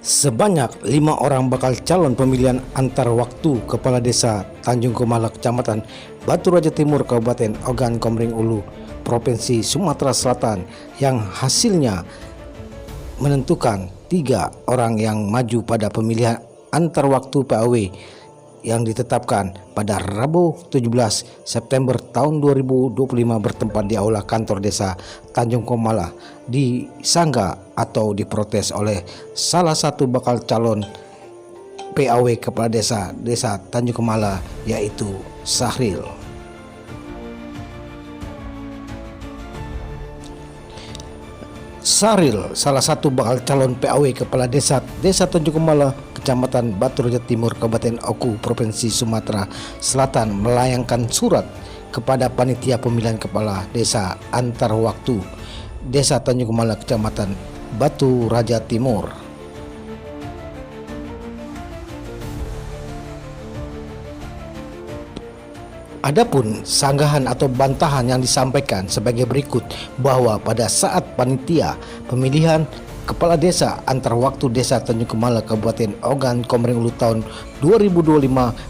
Sebanyak 5 orang bakal calon pemilihan antar waktu Kepala Desa Tanjung Kumala, Kecamatan Batu Raja Timur, Kabupaten Ogan Komering Ulu, Provinsi Sumatera Selatan, yang hasilnya menentukan 3 orang yang maju pada pemilihan antar waktu PAW yang ditetapkan pada Rabu 17 September tahun 2025 bertempat di Aula Kantor Desa Tanjung Kumala, disanggah atau diprotes oleh salah satu bakal calon PAW Kepala Desa Tanjung Kumala, yaitu Sahril. Sahril, salah satu bakal calon PAW Kepala Desa Tanjung Kumala, Kecamatan Batu Raja Timur, Kabupaten Oku, Provinsi Sumatera Selatan, melayangkan surat kepada panitia pemilihan kepala desa antar waktu Desa Tanjung Kumala, Kecamatan Batu Raja Timur. Adapun sanggahan atau bantahan yang disampaikan sebagai berikut, bahwa pada saat panitia pemilihan kepala desa antar waktu Desa Tanjung Kumala, Kabupaten Ogan Komering Ulu tahun 2025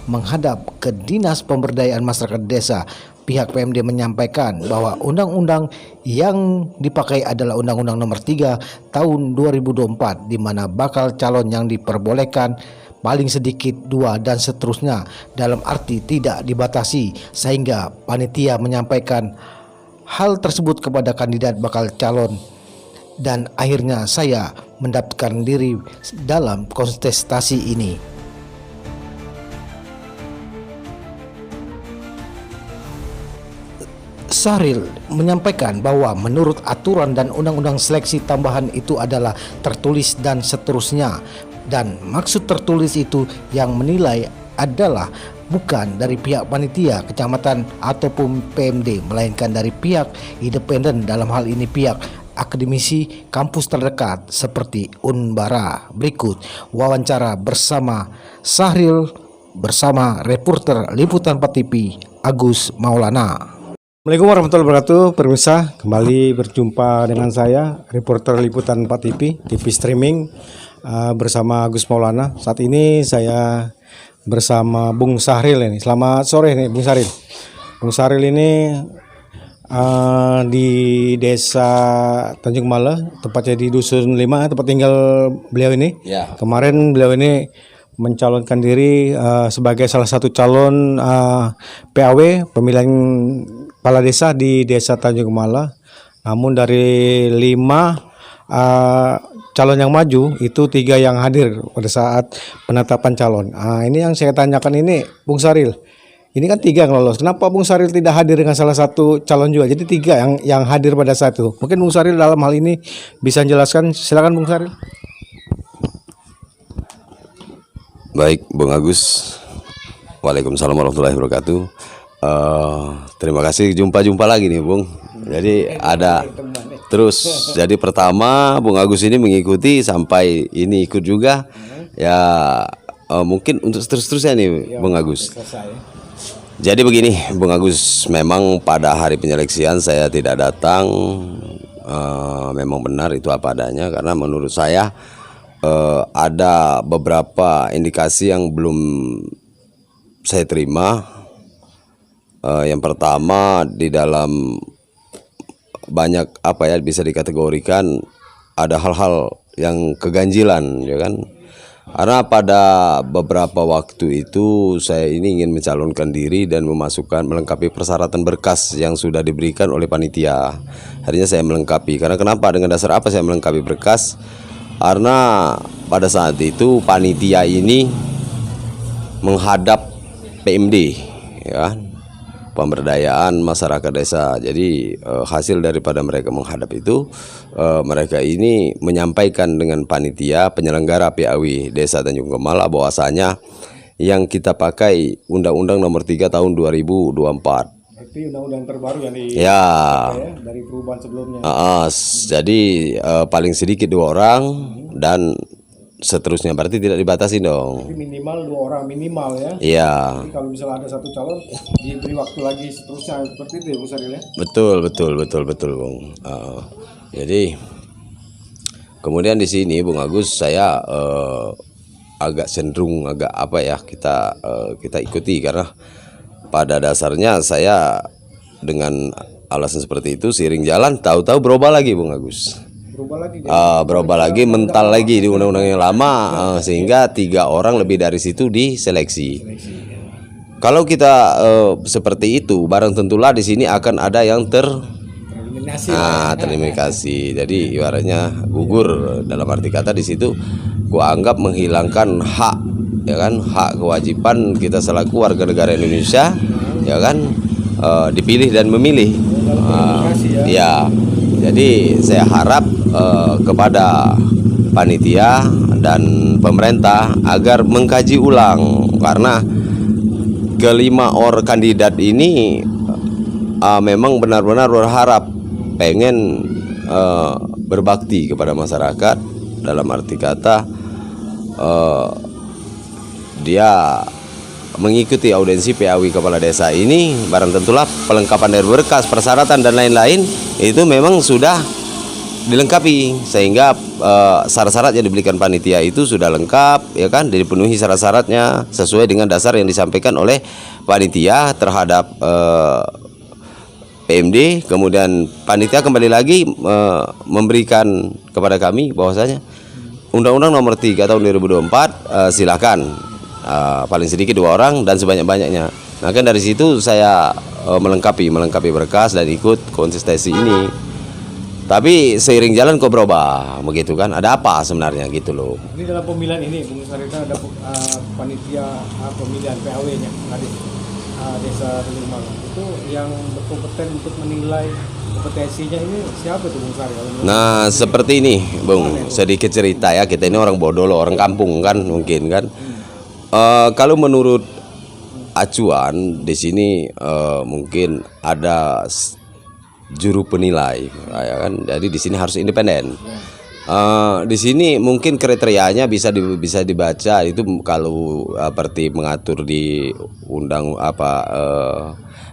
menghadap ke Dinas Pemberdayaan Masyarakat Desa, pihak PMD menyampaikan bahwa undang-undang yang dipakai adalah Undang-Undang Nomor 3 Tahun 2024, di mana bakal calon yang diperbolehkan paling sedikit 2 dan seterusnya, dalam arti tidak dibatasi, sehingga panitia menyampaikan hal tersebut kepada kandidat bakal calon, dan akhirnya saya mendaftarkan diri dalam kontestasi ini. Sahril menyampaikan bahwa menurut aturan dan undang-undang seleksi tambahan itu adalah tertulis dan seterusnya, dan maksud tertulis itu yang menilai adalah bukan dari pihak panitia kecamatan ataupun PMD, melainkan dari pihak independen, dalam hal ini pihak akademisi kampus terdekat seperti Unbara. Berikut wawancara bersama Sahril bersama reporter Liputan 4 TV Agus Maulana. Assalamualaikum warahmatullahi wabarakatuh. Pemirsa, kembali berjumpa dengan saya, reporter Liputan 4 TV streaming, bersama Agus Maulana. Saat ini saya bersama Bung Sahril ini. Selamat sore nih Bung Sahril. Bung Sahril ini di Desa Tanjung Kumala, tepatnya di Dusun 5, tempat tinggal beliau ini. Ya. Kemarin beliau ini mencalonkan diri sebagai salah satu calon PAW pemilihan kepala desa di Desa Tanjung Kumala. Namun dari 5 calon yang maju, itu 3 yang hadir pada saat penetapan calon. Ini yang saya tanyakan ini, Bung Sahril. Ini kan 3 yang lolos. Kenapa Bung Sahril tidak hadir dengan salah satu calon juga? Jadi 3 yang hadir pada saat itu. Mungkin Bung Sahril dalam hal ini bisa menjelaskan. Silakan Bung Sahril. Baik, Bung Agus. Waalaikumsalam warahmatullahi wabarakatuh. Terima kasih, jumpa lagi nih Bung. Jadi ada terus. Jadi pertama Bung Agus ini mengikuti sampai ini ikut juga. Ya mungkin untuk terus-terusnya nih Bung Agus. Jadi begini Bung Agus, memang pada hari penyeleksian saya tidak datang. Memang benar itu apa adanya, karena menurut saya ada beberapa indikasi yang belum saya terima. Yang pertama, di dalam banyak bisa dikategorikan ada hal-hal yang keganjilan, ya kan? Karena pada beberapa waktu itu saya ini ingin mencalonkan diri dan melengkapi persyaratan berkas yang sudah diberikan oleh panitia. Akhirnya saya melengkapi. Karena kenapa? Dengan dasar apa saya melengkapi berkas? Karena pada saat itu panitia ini menghadap PMD, ya, pemberdayaan masyarakat desa. Jadi hasil daripada mereka menghadap itu, mereka ini menyampaikan dengan panitia penyelenggara PAW Desa Tanjung Kumala bahwasanya yang kita pakai Undang-Undang Nomor 3 Tahun 2024. Itu undang-undang terbaru yang dari perubahan sebelumnya. Jadi paling sedikit 2 orang dan seterusnya, berarti tidak dibatasi dong. Tapi minimal 2 orang minimal ya. Iya. Jadi kalau misalnya ada 1 calon diberi waktu lagi seterusnya, seperti itu ya Bu Sahril ya. Betul Bung. Jadi Kemudian di sini Bung Agus saya agak cenderung agak apa ya kita ikuti karena pada dasarnya saya dengan alasan seperti itu seiring jalan tahu-tahu berubah lagi Bung Agus. Berubah lagi mental lagi di undang-undang yang lama sehingga 3 orang lebih dari situ diseleksi. Kalau kita seperti itu barang tentulah di sini akan ada yang tereliminasi. Jadi ibaratnya gugur dalam arti kata di situ gua anggap menghilangkan hak ya kan, hak kewajiban kita selaku warga negara Indonesia ya kan dipilih dan memilih. Ya. Jadi saya harap kepada panitia dan pemerintah agar mengkaji ulang karena kelima orang kandidat ini memang benar-benar berharap pengen berbakti kepada masyarakat dalam arti kata dia mengikuti audensi PAW kepala desa ini barang tentulah pelengkapan dari berkas, persyaratan dan lain-lain itu memang sudah dilengkapi sehingga syarat-syarat yang diberikan panitia itu sudah lengkap ya kan, dipenuhi syarat-syaratnya sesuai dengan dasar yang disampaikan oleh panitia terhadap PMD. Kemudian panitia kembali lagi memberikan kepada kami bahwasanya Undang-Undang Nomor 3 Tahun 2024 silakan paling sedikit 2 orang dan sebanyak-banyaknya. Nah kan dari situ saya melengkapi berkas dan ikut konsistensi ini. Tapi seiring jalan kok berubah begitu kan? Ada apa sebenarnya gitu loh? Ini dalam pemilihan ini Bung Sarita ada panitia pemilihan PAW-nya desa Tanjung Malang. Itu yang berkompeten untuk menilai kompetensinya ini siapa tuh Bung Sarita? Nah seperti ini Bung, sedikit cerita ya, kita ini orang bodoh loh, orang kampung kan mungkin kan. Kalau menurut acuan di sini mungkin ada juru penilai, ya kan? Jadi di sini harus independen. Di sini mungkin kriterianya bisa dibaca itu kalau seperti mengatur di undang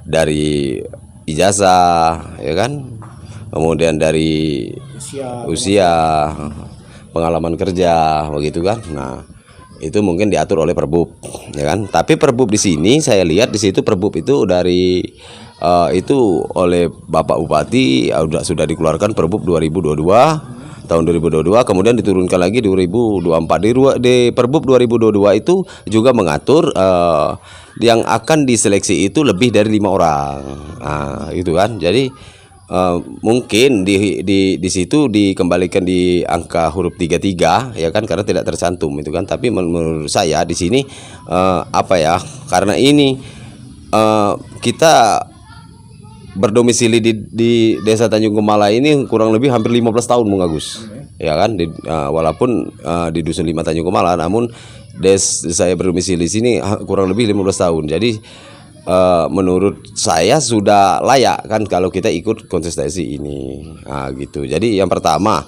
dari ijazah, ya kan? Kemudian dari usia, pengalaman kerja, begitu kan? Nah itu mungkin diatur oleh Perbub, ya kan? Tapi Perbub di sini saya lihat di situ Perbub itu dari itu oleh Bapak Bupati sudah dikeluarkan Perbub 2022 tahun 2022, kemudian diturunkan lagi 2024 di Perbub 2022 itu juga mengatur yang akan diseleksi itu lebih dari 5 orang, itu kan? Jadi mungkin di situ dikembalikan di angka huruf 33 ya kan, karena tidak tercantum itu kan. Tapi menurut saya di sini karena ini kita berdomisili di Desa Tanjung Gemala ini kurang lebih hampir 15 tahun Bung Agus ya kan, walaupun di Dusun 5 Tanjung Gemala, namun saya berdomisili di sini kurang lebih 15 tahun. Jadi menurut saya sudah layak kan kalau kita ikut konsistensi ini, gitu. Jadi yang pertama,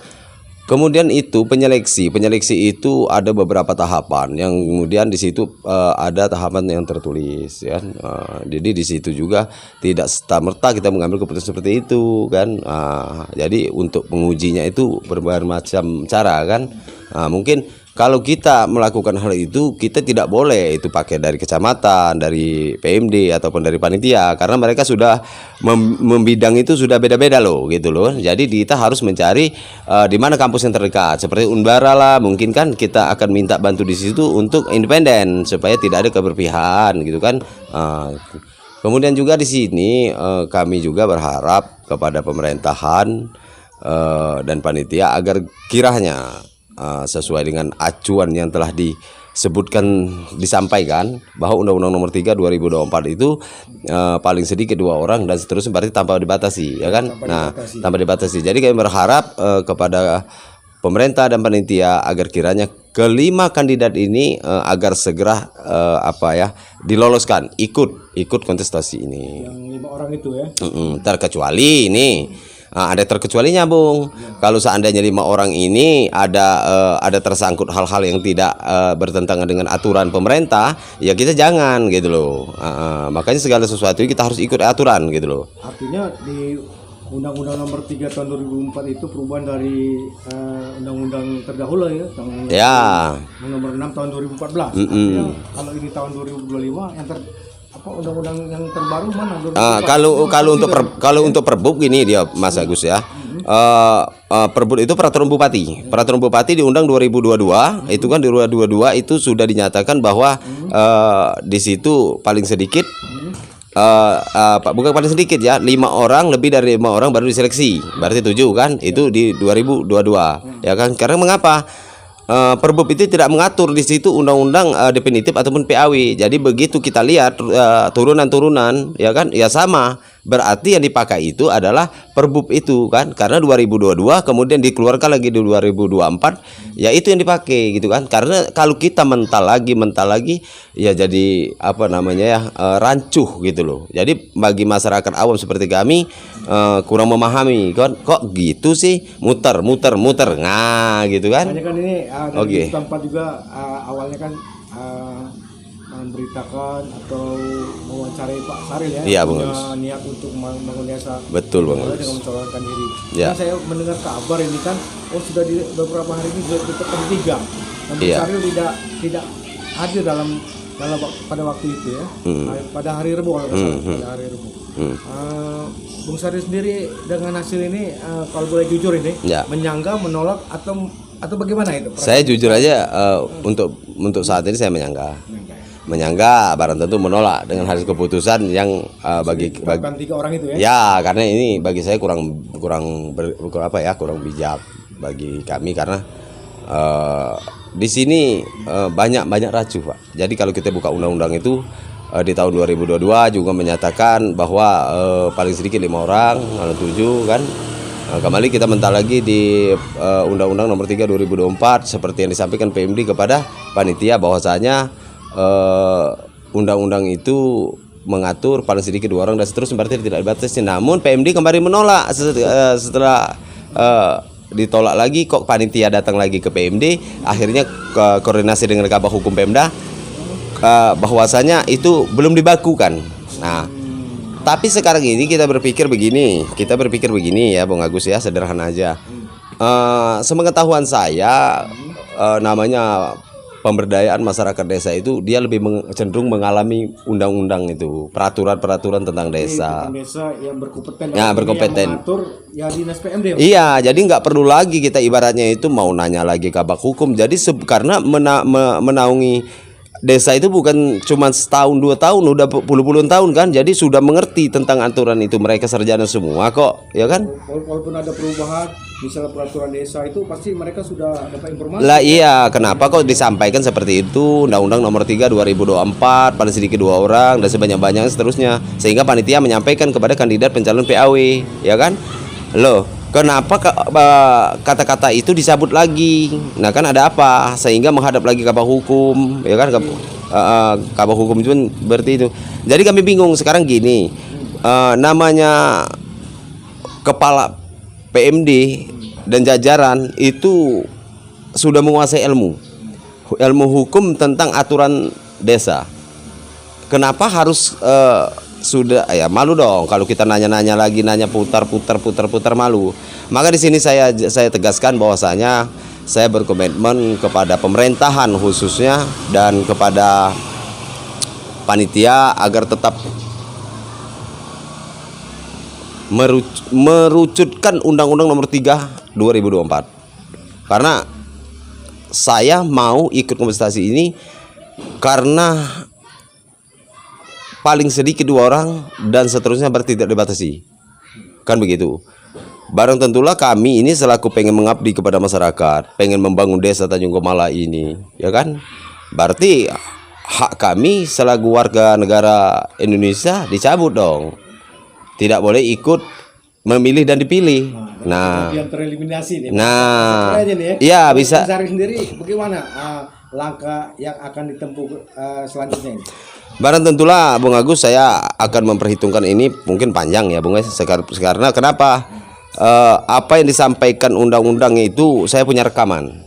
kemudian itu penyeleksi itu ada beberapa tahapan yang kemudian di situ ada tahapan yang tertulis ya. Jadi di situ juga tidak serta-merta kita mengambil keputusan seperti itu kan. Jadi untuk pengujinya itu bermacam cara kan. Mungkin kalau kita melakukan hal itu, kita tidak boleh itu pakai dari kecamatan, dari PMD ataupun dari panitia, karena mereka sudah membidang itu sudah beda-beda loh, gitu loh. Jadi kita harus mencari di mana kampus yang terdekat, seperti Unbara lah, mungkin kan kita akan minta bantu di situ untuk independen supaya tidak ada keberpihakan, gitu kan. Kemudian juga di sini kami juga berharap kepada pemerintahan dan panitia agar kiranya sesuai dengan acuan yang telah disampaikan bahwa Undang-Undang Nomor 3 2024 itu paling sedikit 2 orang dan seterusnya, berarti tanpa dibatasi ya kan. Tanpa dibatasi. Jadi kami berharap kepada pemerintah dan panitia agar kiranya kelima kandidat ini agar segera diloloskan ikut kontestasi ini. Yang 5 orang itu ya. Terkecuali ini ada terkecualinya Bung. Kalau seandainya 5 orang ini ada tersangkut hal-hal yang tidak bertentangan dengan aturan pemerintah, ya kita jangan gitu loh. Makanya segala sesuatu kita harus ikut aturan gitu loh. Artinya di Undang-Undang Nomor 3 Tahun 2004 itu perubahan dari undang-undang terdahulu ya, Ya. Nomor 6 Tahun 2014. Mm-mm. Artinya kalau ini tahun 2025 yang undang-undang yang terbaru mana? Kalau untuk perbuk gini dia Mas Agus ya. Perbuk itu peraturan bupati. Peraturan bupati diundang 2022. Itu kan di 2022 itu sudah dinyatakan bahwa di situ paling sedikit bukan paling sedikit ya, 5 orang, lebih dari 5 orang baru diseleksi. Berarti 7 kan? Itu di 2022. Ya kan? Karena mengapa? Perbub itu tidak mengatur di situ undang-undang definitif ataupun PAW. Jadi begitu kita lihat turunan-turunan ya kan ya sama. Berarti yang dipakai itu adalah perbub itu kan, karena 2022 kemudian dikeluarkan lagi di 2024 ya itu yang dipakai gitu kan. Karena kalau kita mental lagi ya jadi apa namanya ya rancuh gitu loh. Jadi bagi masyarakat awam seperti kami kurang memahami kan, kok gitu sih muter nah gitu kan. Makanya kan ini dari Oke. tempat juga awalnya kan memberitakan atau mewawancarai Pak Saril ya, Iya, Bung punya Agus. niat untuk membangun desa. Betul, Bung dengan Agus. mencalonkan diri. Ya. Kan saya mendengar kabar ini kan, sudah di beberapa hari ini sudah ditetapkan 3. Dan Pak Iya. Saril tidak hadir pada waktu itu ya. Pada hari Rabu kalau nggak salah, pada hari Rabu. Bung Saril sendiri dengan hasil ini kalau boleh jujur ini Ya. menyangga, menolak atau bagaimana itu? Saya jujur aja untuk saat ini saya menyangga barang tentu menolak dengan hasil keputusan yang bagi 3 orang itu ya. ya, karena ini bagi saya kurang bijak bagi kami karena di sini banyak racuh Pak. Jadi kalau kita buka undang-undang itu di tahun 2022 juga menyatakan bahwa paling sedikit 5 orang, lalu 7 kan. Kembali kita mental lagi di Undang-Undang Nomor 3 2024 seperti yang disampaikan PMD kepada panitia bahwasanya undang-undang itu mengatur paling sedikit 2 orang dan seterusnya, berarti tidak dibatasi. Namun PMD kembali menolak setelah ditolak lagi, kok panitia datang lagi ke PMD, akhirnya koordinasi dengan Kabak Hukum Pemda bahwasanya itu belum dibakukan. Nah, tapi sekarang ini kita berpikir begini ya Bung Agus ya, sederhana aja. Sepengetahuan saya namanya pemberdayaan masyarakat desa itu dia lebih cenderung mengalami undang-undang itu, peraturan-peraturan tentang desa. Desa yang berkompeten. Ya, berkompeten. Yang mengatur ya dinas PMD. Iya, jadi nggak perlu lagi kita ibaratnya itu mau nanya lagi Kabak Hukum. Jadi karena menaungi desa itu bukan cuma setahun 2 tahun, udah puluh-puluhan tahun kan. Jadi sudah mengerti tentang aturan itu, mereka sarjana semua kok, ya kan? Walaupun ada perubahan, misalnya peraturan desa itu pasti mereka sudah dapat informasi. Lah iya, kenapa kok disampaikan seperti itu? Undang-Undang Nomor 3 2024 paling sedikit 2 orang dan sebanyak-banyaknya seterusnya. Sehingga panitia menyampaikan kepada kandidat pencalon PAW, ya kan? Loh, kenapa kata-kata itu disabut lagi? Nah kan ada apa? Sehingga menghadap lagi Kabak Hukum, ya kan? Kabak Hukum itu berarti itu. Jadi kami bingung sekarang gini, namanya kepala PMD dan jajaran itu sudah menguasai ilmu hukum tentang aturan desa. Kenapa harus sudah ya malu dong kalau kita nanya putar malu. Maka di sini saya tegaskan bahwasanya saya berkomitmen kepada pemerintahan khususnya dan kepada panitia agar tetap merucutkan Undang-Undang Nomor 3 2024. Karena saya mau ikut kontestasi ini karena paling sedikit 2 orang dan seterusnya berarti tidak dibatasi. Kan begitu. Barang tentulah kami ini selaku pengen mengabdi kepada masyarakat, pengen membangun desa Tanjung Gemala ini, ya kan? Berarti hak kami selaku warga negara Indonesia dicabut dong. Tidak boleh ikut memilih dan dipilih. Nah, yang tereliminasi nih. Nah, nih, ya bisa. Sari sendiri bagaimana langkah yang akan ditempuh selanjutnya ini? Barang tentulah Bung Agus, saya akan memperhitungkan ini mungkin panjang ya Bung Agus, karena kenapa? Apa yang disampaikan undang-undang itu saya punya rekaman.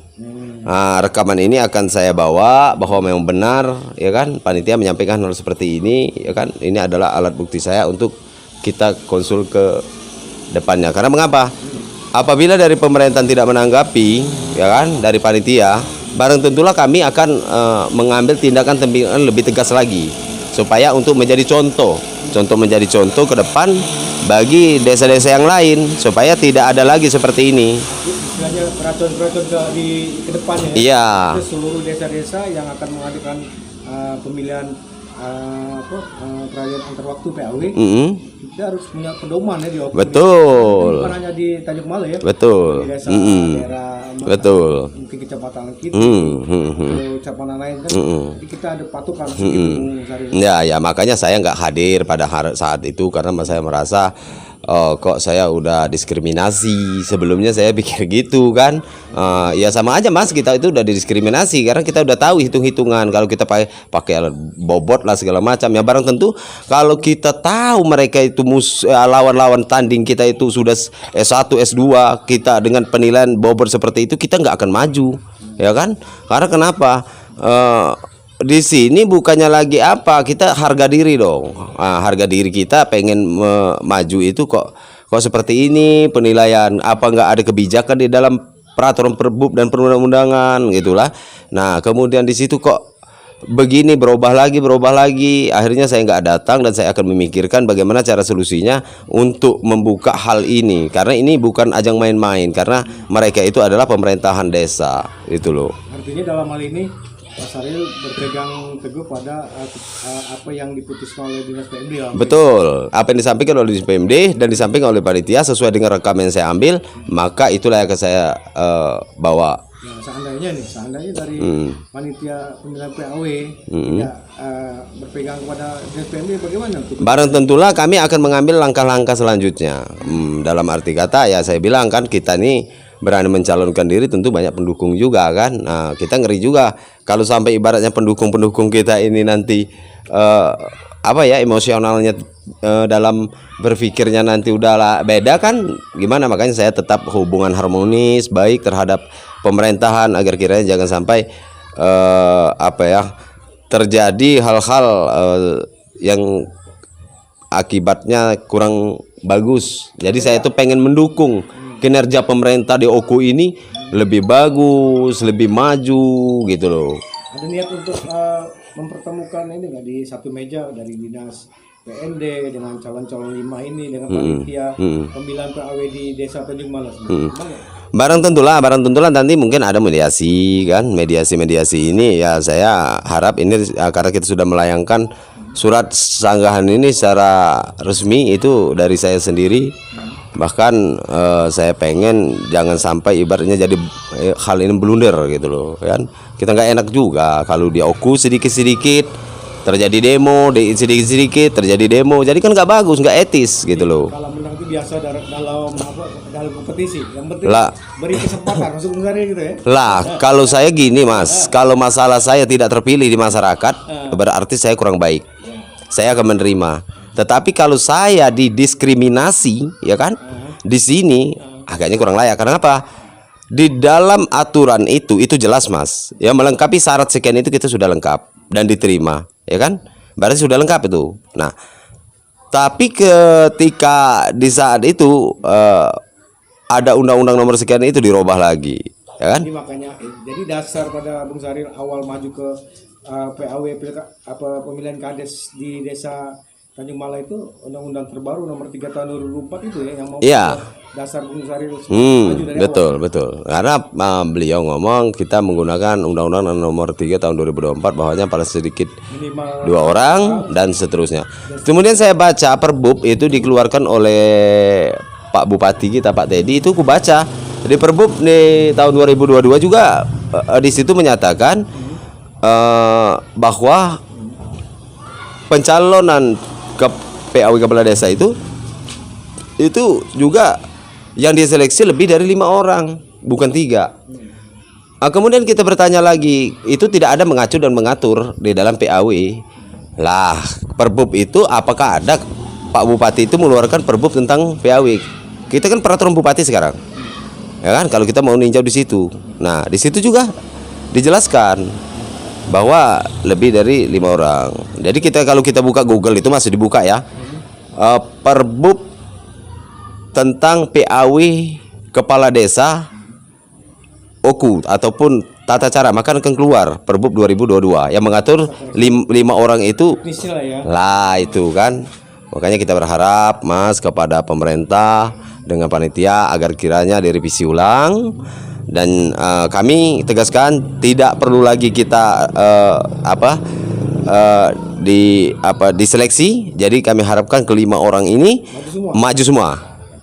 Nah, rekaman ini akan saya bawa bahwa memang benar, ya kan? Panitia menyampaikan hal seperti ini, ya kan? Ini adalah alat bukti saya untuk kita konsul ke depannya. Karena mengapa? Apabila dari pemerintahan tidak menanggapi, ya kan, dari panitia, barang tentulah kami akan mengambil tindakan lebih tegas lagi supaya untuk menjadi contoh menjadi contoh ke depan bagi desa-desa yang lain supaya tidak ada lagi seperti ini. Istilahnya peraturan-peraturan ke depannya. Iya. Ke seluruh desa-desa yang akan mengadakan pemilihan perayaan antar waktu PAW. Kita harus punya pedoman ya di Oku. Betul. Bukan hanya di Tanjung Mala ya. Betul. Di desa daerah betul. mungkin kecamatan kita, kecamatan lain kan. Jadi kita ada patokan segitu. Ya makanya saya nggak hadir pada saat itu karena saya merasa kok saya udah diskriminasi. Sebelumnya saya pikir gitu kan. Ya sama aja Mas, kita itu udah didiskriminasi karena kita udah tahu hitung-hitungan kalau kita pakai alat bobot lah segala macam. Ya barang tentu kalau kita tahu mereka itu lawan-lawan tanding kita itu sudah S1, S2, kita dengan penilaian bobot seperti itu kita nggak akan maju, ya kan? Karena kenapa? Di sini bukannya lagi apa, kita harga diri dong. Harga diri kita pengen maju itu kok seperti ini penilaian, apa nggak ada kebijakan di dalam peraturan perbub dan perundang-undangan gitulah. Nah kemudian di situ kok begini berubah lagi, akhirnya saya nggak datang dan saya akan memikirkan bagaimana cara solusinya untuk membuka hal ini karena ini bukan ajang main-main karena mereka itu adalah pemerintahan desa itu loh. Artinya dalam hal ini Pak Saril berpegang teguh pada apa yang diputuskan oleh Dinas PMD. Betul, apa yang disampaikan oleh Dinas PMD dan disampaikan oleh panitia sesuai dengan rekam yang saya ambil, maka itulah yang akan saya bawa. Ya, seandainya dari panitia pemilihan PAW tidak berpegang kepada Dinas PMD, bagaimana? Barang tentulah kami akan mengambil langkah-langkah selanjutnya. Dalam arti kata ya saya bilang kan kita nih berani mencalonkan diri tentu banyak pendukung juga kan. Nah kita ngeri juga kalau sampai ibaratnya pendukung-pendukung kita ini nanti emosionalnya dalam berpikirnya nanti udahlah beda kan gimana. Makanya saya tetap hubungan harmonis baik terhadap pemerintahan agar kiranya jangan sampai terjadi hal-hal yang akibatnya kurang bagus. Jadi saya itu pengen mendukung kinerja pemerintah di Oku ini lebih bagus, lebih maju gitu loh. Ada niat untuk mempertemukan ini nggak di satu meja dari Dinas PMD dengan calon-calon 5 ini dengan panitia pemilihan PAW di Desa Tanjung Mala? Barang tentulah nanti mungkin ada mediasi kan, mediasi ini ya saya harap ini karena kita sudah melayangkan surat sanggahan ini secara resmi itu dari saya sendiri. Bahkan saya pengen jangan sampai ibaratnya jadi hal ini blunder gitu loh kan. Kita nggak enak juga kalau di Oku sedikit-sedikit terjadi demo, sedikit-sedikit terjadi demo. Jadi kan nggak bagus, nggak etis gitu loh. Kalau menang itu biasa dalam kompetisi. Yang penting beri kesempatan masuk gitu ya. Lah, kalau saya gini Mas, kalau masalah saya tidak terpilih di masyarakat, berarti saya kurang baik. Saya akan menerima. Tetapi kalau saya didiskriminasi, ya kan, di sini agaknya kurang layak. Karena apa? Di dalam aturan itu jelas Mas. Ya melengkapi syarat sekian itu kita sudah lengkap dan diterima, ya kan? Berarti sudah lengkap itu. Nah, tapi ketika di saat itu ada undang-undang nomor sekian itu dirubah lagi, ya kan? Jadi makanya, jadi dasar pada Bung Saril awal maju ke PAW pemilihan kades di Desa Tanjung Mala itu undang-undang terbaru nomor 3 tahun 2004 itu ya yang mau dasar Bung Saril maju dari betul. Karena beliau ngomong kita menggunakan undang-undang nomor 3 tahun 2024 bahwanya paling sedikit minimal 2 orang dan seterusnya. Kemudian saya baca perbub itu dikeluarkan oleh Pak Bupati kita Pak Teddy itu aku baca. Di perbub di tahun 2022 juga di situ menyatakan bahwa pencalonan ke PAW Kepala Desa itu juga yang diseleksi lebih dari 5 orang, bukan 3. Kemudian kita bertanya lagi, itu tidak ada mengacu dan mengatur di dalam PAW. Lah, perbub itu apakah ada Pak Bupati itu mengeluarkan perbub tentang PAW? Kita kan peraturan bupati sekarang, ya kan? Kalau kita mau ninjau di situ, nah di situ juga dijelaskan bahwa lebih dari 5 orang. Jadi kalau kita buka Google itu masih dibuka ya. Perbub tentang PAW Kepala Desa Oku ataupun tata cara maka akan keluar Perbup 2022 yang mengatur 5 orang itu lah itu kan. Makanya kita berharap Mas kepada pemerintah dengan panitia agar kiranya direvisi ulang dan kami tegaskan tidak perlu lagi kita diseleksi. Jadi kami harapkan kelima orang ini maju semua.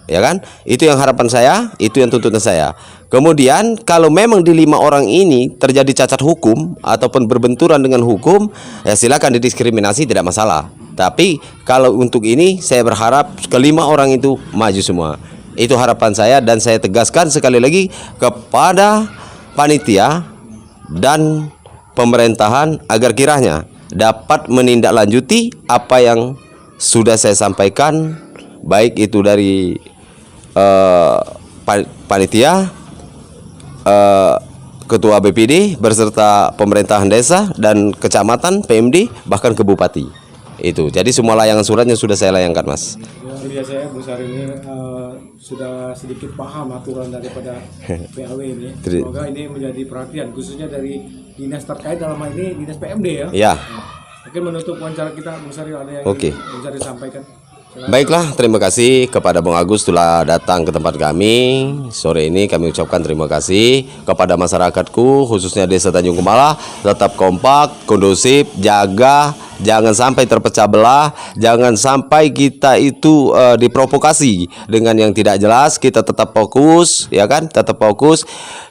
Ya kan? Itu yang harapan saya, itu yang tuntutan saya. Kemudian kalau memang di 5 orang ini terjadi cacat hukum ataupun berbenturan dengan hukum, ya silakan didiskriminasi, tidak masalah. Tapi kalau untuk ini saya berharap kelima orang itu maju semua. Itu harapan saya dan saya tegaskan sekali lagi kepada panitia dan pemerintahan agar kiranya dapat menindaklanjuti apa yang sudah saya sampaikan, baik itu dari panitia, ketua BPD beserta pemerintahan desa dan kecamatan, PMD, bahkan ke bupati. Itu. Jadi semua layangan suratnya sudah saya layangkan, Mas. Luar biasa ya, Bu Saril ini sudah sedikit paham aturan daripada PAW ini. Semoga ini menjadi perhatian khususnya dari dinas terkait, dalam hal ini dinas PMD ya. Ya. Mungkin menutup wawancara kita, Bu Saril, ada yang Oke. ingin Bu Saril sampaikan? Baiklah, terima kasih kepada Bang Agus telah datang ke tempat kami. Sore ini kami ucapkan terima kasih kepada masyarakatku, khususnya Desa Tanjung Kumala. Tetap kompak, kondusif, jaga, jangan sampai terpecah belah, jangan sampai kita itu diprovokasi dengan yang tidak jelas. Kita tetap fokus, ya kan? Tetap fokus.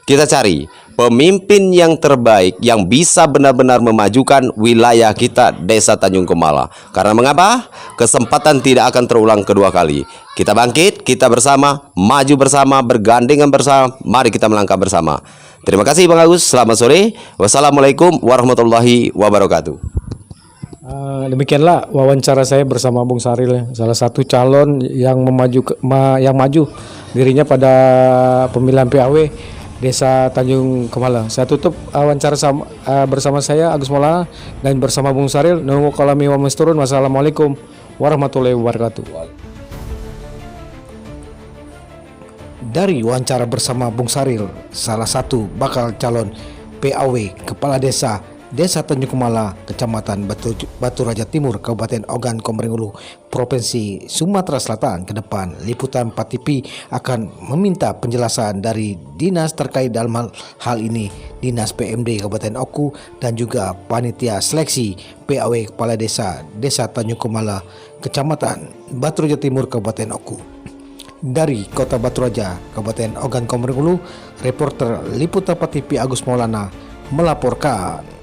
Kita cari pemimpin yang terbaik yang bisa benar-benar memajukan wilayah kita Desa Tanjung Kumala. Karena mengapa? Kesempatan tidak akan terulang kedua kali. Kita bangkit, kita bersama, maju bersama, bergandengan bersama. Mari kita melangkah bersama. Terima kasih Bang Agus. Selamat sore. Wassalamualaikum warahmatullahi wabarakatuh. Demikianlah wawancara saya bersama Bung Saril, salah satu calon yang maju dirinya pada pemilihan PAW Desa Tanjung Kumala. Saya tutup wawancara bersama saya Agus Maulana dan bersama Bung Saril. Nunggu kalami wa masturun. Wassalamualaikum warahmatullahi wabarakatuh. Dari wawancara bersama Bung Saril, salah satu bakal calon PAW Kepala Desa Tanjung Kumala, Kecamatan Batu Raja Timur, Kabupaten Ogan Komering Ulu, Provinsi Sumatera Selatan. Ke depan, Liputan 4 TV akan meminta penjelasan dari dinas terkait dalam hal ini, Dinas PMD Kabupaten Oku dan juga panitia seleksi PAW Kepala Desa Tanjung Kumala, Kecamatan Batu Raja Timur, Kabupaten Oku. Dari Kota Batu Raja, Kabupaten Ogan Komering Ulu, reporter Liputan 4 TV Agus Maulana melaporkan.